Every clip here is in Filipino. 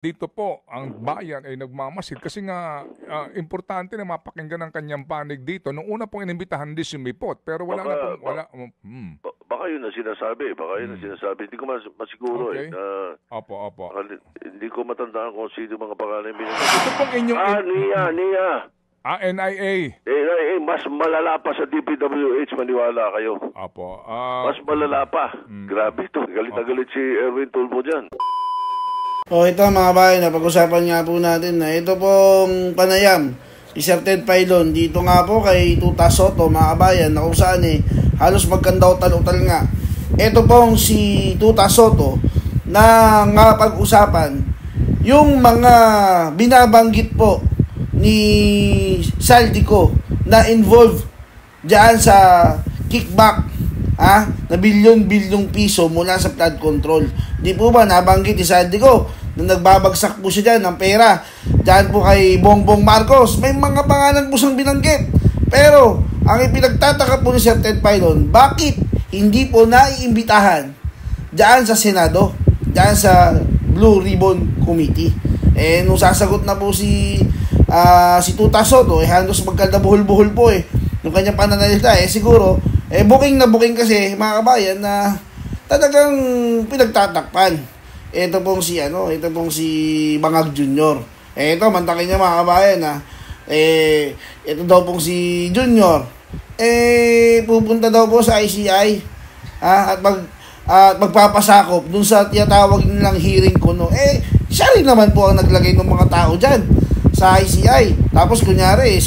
Dito po ang bayan ay nagmamasid kasi nga importante na mapakinggan ang kanyang panig dito. Nung una pong inimbitahan din si Mipot pero wala na Baka pong wala. baka yun ang sinasabi, Hindi ko masiguro Okay. Opo, opo. Hindi ko matandaan kung sino mga pangalan Ito pong inyong NIA. NIA. Mas malala pa sa DPWH, maniwala kayo. Opo. Mas malala pa. Grabe to. Galit na galit si Erwin Tulfo dyan. O ito mga bayan, napag-usapan nga po natin na ito pong panayam, Sir Ted Pailon, dito nga po kay Tuta Soto mga kabayan, na kung saan halos magkandautal-utal nga. Ito pong si Tuta Soto na nga pag-usapan yung mga binabanggit po ni Saldico na involved dyan sa kickback na bilyon-bilyong piso mula sa flood control. Di po ba nabanggit ni Saldico na nagbabagsak po siya dyan ng pera dyan po kay Bongbong Marcos? May mga pangalan po siyang binanggit. Pero ang ipinagtataka po ni Sir Ted Pailon, bakit hindi po naiimbitahan dyan sa Senado, dyan sa Blue Ribbon Committee? Nung sasagot na po si Tuta Soto, halos magkadabuhol-buhol po yung kanyang pananalita. Siguro booking na booking kasi mga kabayan na talagang pinagtatakpan. Ito pong si Bangag Jr. Ito, mantakin niya mga kabayan ito daw pong si Junior pupunta daw po sa ICI at magpapasakop dun sa tinatawag nilang hearing kuno. Siya rin naman po ang naglagay ng mga tao dyan sa ICI. Tapos kunyari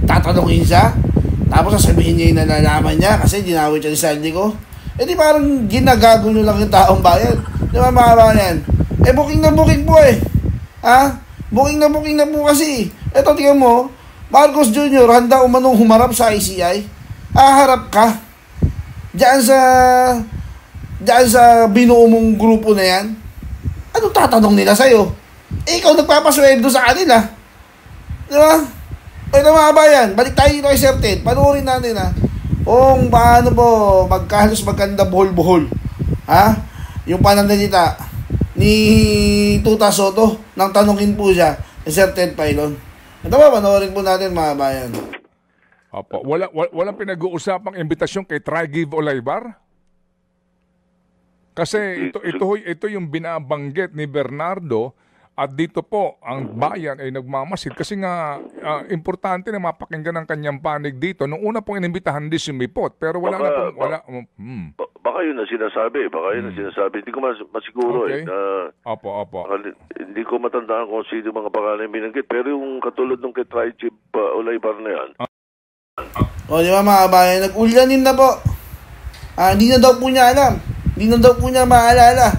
tatanungin siya, tapos sasabihin niya yung nalalaman niya kasi dinawit siya ni Saldico. Di parang ginagago nyo lang yung taong bayan. Di ba mga bayan? Booking na booking po Booking na po kasi. Ito, tingnan mo, Marcos Jr. handa umanong humarap sa ICI. Harap ka diyan sa binuo mong grupo na yan. Anong tatanong nila sa'yo? Ikaw nagpapasweldo sa kanila. Di ba? Ito mga bayan, balik tayo dito kay Sir Ted. Panoorin natin kung paano po halos magkanda buhol-buhol yung pananalita ni Tuta Soto nang tanungin po siya ni Sir Ted Pailon. Ito ba, panoorin po natin mga bayan. Opo, walang pinag-uusapang imbitasyon kay Try-Give Olaybar? Kasi ito yung binabanggit ni Bernardo. At dito po, ang bayan ay nagmamasid kasi nga importante na mapakinggan ang kanyang panig dito. Nung una pong inimbitahan din si Mipot, pero wala na pong wala. Baka yun ang sinasabi, Hindi ko masiguro Okay. Opo. Hindi ko matandaan kung sino mga pangalan binanggit. Pero yung katulad nung kay Tri-Chief Olaybar na yan. Di ba mga bayan, nag-ulyanin na po. Hindi na daw po niya alam. Hindi na daw po niya maalala.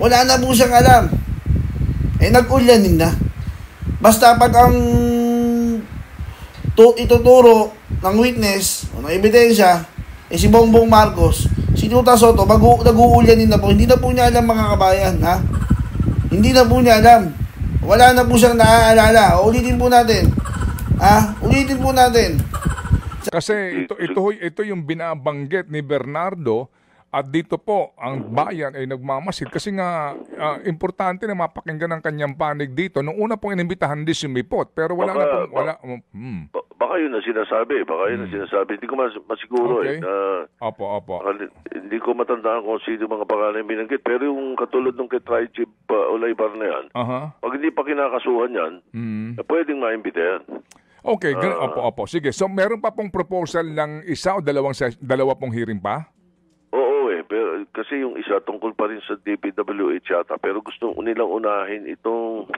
Wala na po siyang alam. Nag-ulyanin na. Basta pag ang ituturo ng witness o ng ebidensya si Bongbong Marcos, si Tuta Soto, nag-uulyanin na po. Hindi na po niya alam mga kabayan. Hindi na po niya alam. Wala na po siyang naaalala. Ulitin po natin. Ulitin po natin. Kasi ito yung binabanggit ni Bernardo. At dito po, ang bayan ay nagmamasid kasi nga importante na mapakinggan ang kanyang panig dito. Nung una pong inimbitahan din si Mipot, pero wala na pong wala. Baka yun ang sinasabi, Hindi ko masiguro Okay. Opo. Hindi ko matandaan kung sino mga pangalan binanggit. Pero yung katulad nung kay Tri-Chief Olaybar na yan, pag hindi pa kinakasuhan yan, pwedeng maimbita yan. Okay, opo. Sige, so meron pa pong proposal ng isa o dalawa pong hearing pa? Pero kasi yung isa tungkol pa rin sa DPWH yata, pero gusto nilang unahin itong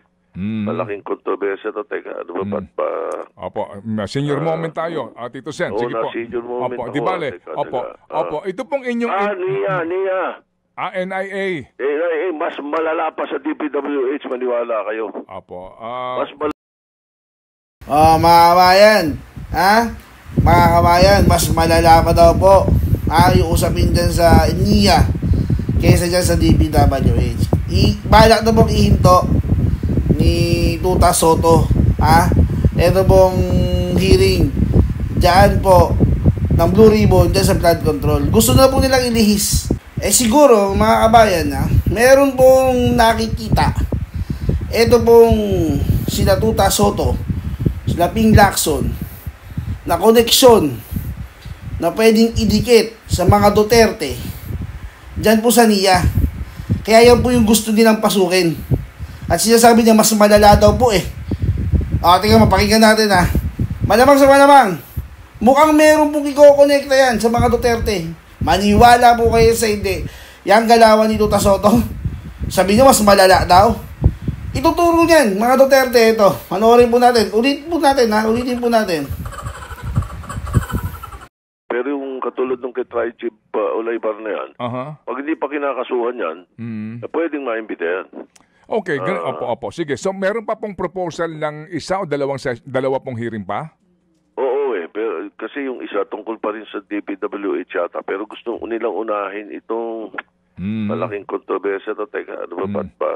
malaking kontrobersya to. Teka, ano ba ba? Opo, senior moment tayo. Tito Sen, sige po. Senior moment. Opo, di bale. Opo. Ito pong inyong NIA. NIA. Mas malala pa sa DPWH, maniwala kayo. Opo. Mas malala. Mga kabayan, mga kabayan, mas malala pa daw po yung usapin dyan sa NIA kaysa dyan sa DPWH. Balak na pong ihinto ni Tuta Soto ito pong hearing dyan po ng Blue Ribbon dyan sa flood control. Gusto na po nilang ilihis. Siguro mga kabayan meron pong nakikita. Ito pong sila Tuta Soto, sila Ping Lacson, na koneksyon na pwedeng idikit sa mga Duterte dyan po sa NIA. Kaya yan po yung gusto nilang pasukin. At sinasabi niya mas malala daw po eh. Tingnan, mapakinggan natin ha. Malamang sa malamang, mukhang meron pong iko-connecta yan sa mga Duterte. Maniwala po kayo sa hindi. Yang galawan ni Tuta Soto, sabi niya mas malala daw. Ituturo niyan, mga Duterte, ito. Panoorin po natin. Ulitin po natin. Pero yung katulad ng kay Tri-Chief Olaybar na yan, pag hindi pa kinakasuhan yan, pwedeng maimbita yan. Okay, opo. Sige, so meron pa pong proposal ng isa o dalawa pong hearing pa? Oo pero kasi yung isa tungkol pa rin sa DPWH yata, pero gusto nilang unahin itong malaking kontrobersya to. Teka, ano ba ba't pa?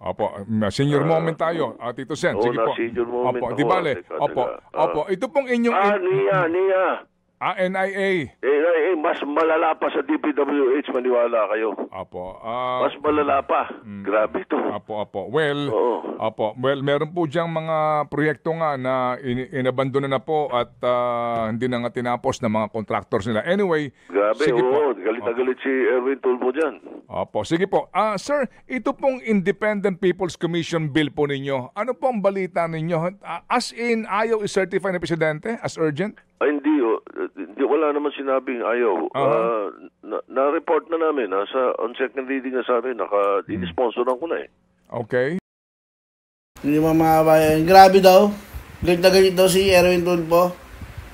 Opo, senior moment tayo, Tito Sen. Sige po. Senior moment opo, ako. di bale. Opo, ito pong inyong... NIA. NIA. Mas malala pa sa DPWH, maniwala kayo. Opo. Mas malala pa. Grabe ito. Opo. Well, meron po diyang mga proyekto nga na inabandona na po at hindi na nga tinapos ng mga contractors nila. Anyway, grabe, sige po. Galit na galit si Erwin Tulfo dyan. Opo, sige po. Sir, ito pong Independent People's Commission bill po ninyo, ano pong balita ninyo? As in, ayaw i-certify ng Presidente as urgent? Hindi, wala naman sinabing ayaw. Na-report na namin. On second reading na sa amin, di-sponsoran ko na eh. Okay. Hindi mga bayan. Grabe daw. Galit na galit daw si Erwin Tulfo.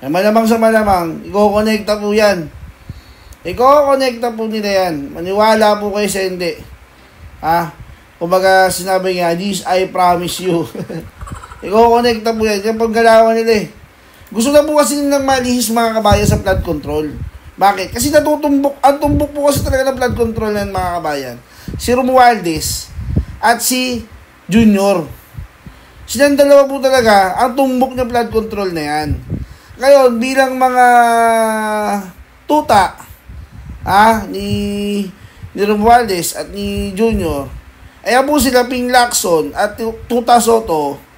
Malamang sa malamang, i-connecta po yan. I-connecta po nila yan. Maniwala po kayo sa hindi. Kumbaga sinabi nga, this I promise you. I-connecta po yan. Yung paggalawan nila eh. Gusto na po kasi nilang malihis mga kabayan sa flood control. Bakit? Kasi natutumbok. Ang tumbok po kasi talaga ng flood control ng mga kabayan. Si Romualdez at si Junior. Silang dalawa po talaga ang tumbok ng flood control na yan. Ngayon, bilang mga tuta ni Romualdez at ni Junior, ay po sila Ping Lacson at Tuta Soto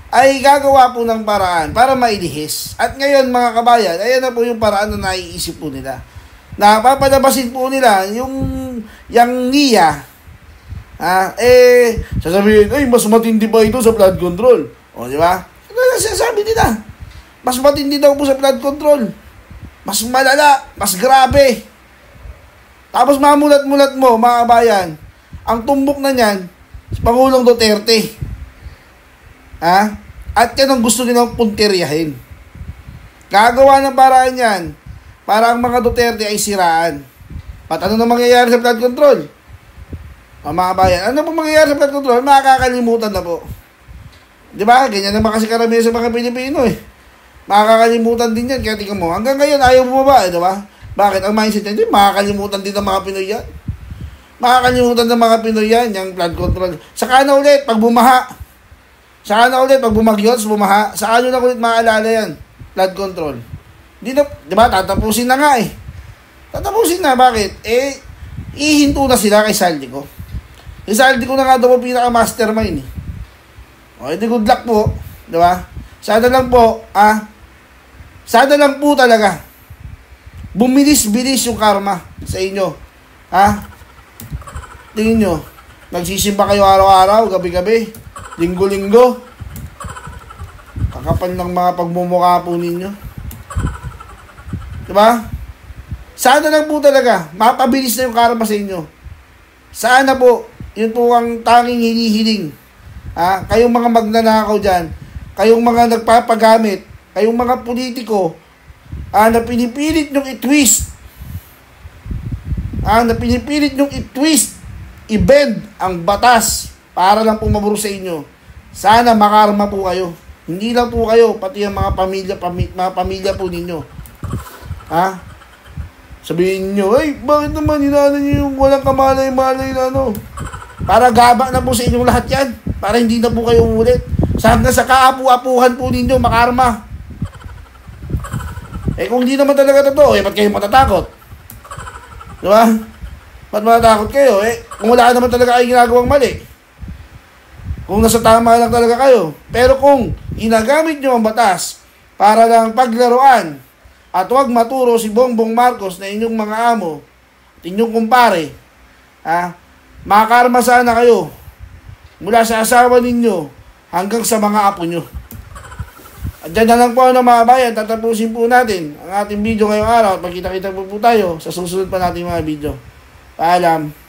ay gagawa po ng paraan para mailihis. At ngayon mga kabayan, ayan na po yung paraan na naiisip po nila. Napapalabasin po nila yung NIA. Sasabihin, mas matindi pa ito sa flood control. O, di ba? Ano na sinasabi nila? Mas matindi daw po sa flood control. Mas malala, mas grabe. Tapos mamulat-mulat mo, mga kabayan, ang tumbok na niyan, si Pangulong Duterte. At yan ang gusto nilang punteriyahin. Gagawa ng paraan yan para ang mga Duterte ay siraan. At ano na mangyayari sa flood control? Mga bayan, ano po mangyayari sa flood control? Makakalimutan na po. Diba? Ganyan naman kasi karamihan sa mga Pilipino eh. Makakalimutan din yan. Kaya tingnan mo, hanggang ngayon ayaw bumaba eh, diba? Bakit? Ang mindset yan, makakalimutan din ng mga Pinoy yan. Makakalimutan ng mga Pinoy yan, yung flood control. Saka na ulit, pag bumaha. Saka na ulit, pag bumagyot, bumaha, saan nyo na ulit maalala yan? Flood control. Di ba, tatapusin na nga eh. Tatapusin na, bakit? Ihinto na sila kay Saldico. Si Saldico na nga daw ang pinaka-mastermind eh. Edi good luck po. Di ba? Sana lang po talaga bumilis-bilis yung karma sa inyo. Tingin nyo, nagsisimba kayo araw-araw, gabi-gabi, linggo-linggo. Kakapal ng mga pagmumukha po ninyo. Diba? Sana lang po talaga mapabilis na yung karma sa inyo. Sana po, yun po ang tanging hinihiling. Kayong mga magnanakaw dyan, kayong mga nagpapagamit, kayong mga politiko, na pinipilit nyong i-twist, i-bend ang batas para lang pumaburo sa inyo. Sana makarma po kayo. Hindi lang po kayo, pati ang mga pamilya po ninyo. Sabihin nyo, bakit naman hinana nyo yung walang kamalay-malay na ano? Para gaba na po sa inyong lahat yan. Para hindi na po kayo umulit. Hanggang sa kaapu-apuhan po ninyo, makarma. Kung hindi naman talaga totoo, ba't kayo matatakot? Diba? Ba't matatakot kayo? Kung wala naman talaga kayo ginagawang mali. Kung nasa tama lang talaga kayo. Pero kung ginagamit nyo ang batas para lang paglaruan at huwag maturo si Bongbong Marcos na inyong mga amo at inyong kumpare, makakarma sana kayo mula sa asawa ninyo hanggang sa mga apo nyo. At dyan na lang po mga bayan, tatapusin po natin ang ating video ngayong araw at magkita-kita po tayo sa susunod pa nating mga video. Paalam.